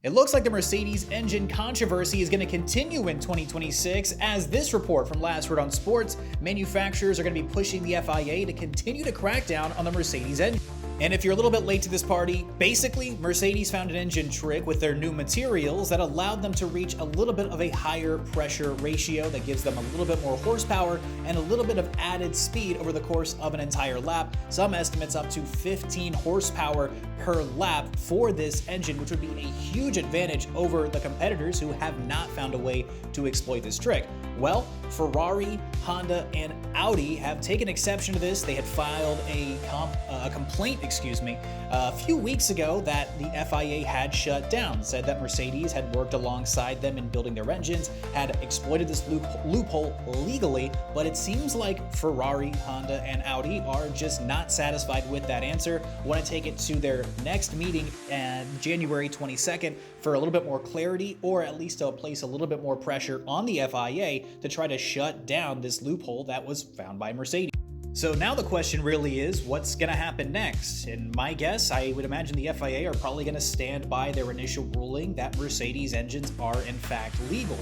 It looks like the Mercedes engine controversy is going to continue in 2026, as this report from Last Word on Sports, manufacturers are going to be pushing the FIA to continue to crack down on the Mercedes engine. And if you're a little bit late to this party, basically, Mercedes found an engine trick with their new materials that allowed them to reach a little bit of a higher pressure ratio that gives them a little bit more horsepower and a little bit of added speed over the course of an entire lap. Some estimates up to 15 horsepower per lap for this engine, which would be a huge advantage over the competitors who have not found a way to exploit this trick. Well, Ferrari, Honda, and Audi have taken exception to this. They had filed a complaint, a few weeks ago that the FIA had shut down, said that Mercedes had worked alongside them in building their engines, had exploited this loophole legally, but it seems like Ferrari, Honda, and Audi are just not satisfied with that answer, want to take it to their next meeting on January 22nd for a little bit more clarity, or at least to place a little bit more pressure on the FIA to try to shut down this loophole that was found by Mercedes. So now the question really is, what's going to happen next? And my guess, I would imagine the FIA are probably going to stand by their initial ruling that Mercedes engines are in fact legal.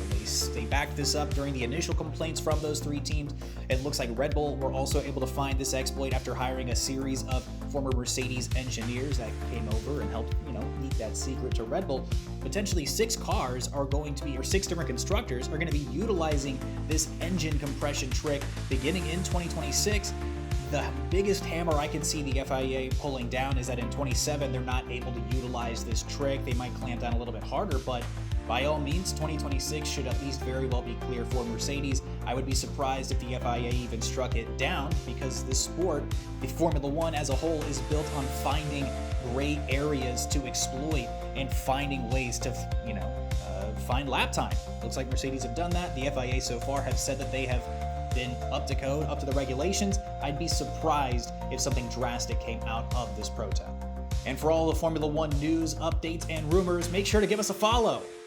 They backed this up during the initial complaints from those three teams. It looks like Red Bull were also able to find this exploit after hiring a series of former Mercedes engineers that came over and helped, leak that secret to Red Bull. Potentially 6 cars are going to be, or 6 different constructors are going to be utilizing this engine compression trick beginning in 2026. The biggest hammer I can see the FIA pulling down is that in 27 they're not able to utilize this trick. They might clamp down a little bit harder, but by all means, 2026 should at least very well be clear for Mercedes. I would be surprised if the FIA even struck it down, because the sport, the Formula One as a whole, is built on finding gray areas to exploit and finding ways to, find lap time. Looks like Mercedes have done that. The FIA so far have said that they have been up to code, up to the regulations. I'd be surprised if something drastic came out of this protest. And for all the Formula One news, updates, and rumors, make sure to give us a follow.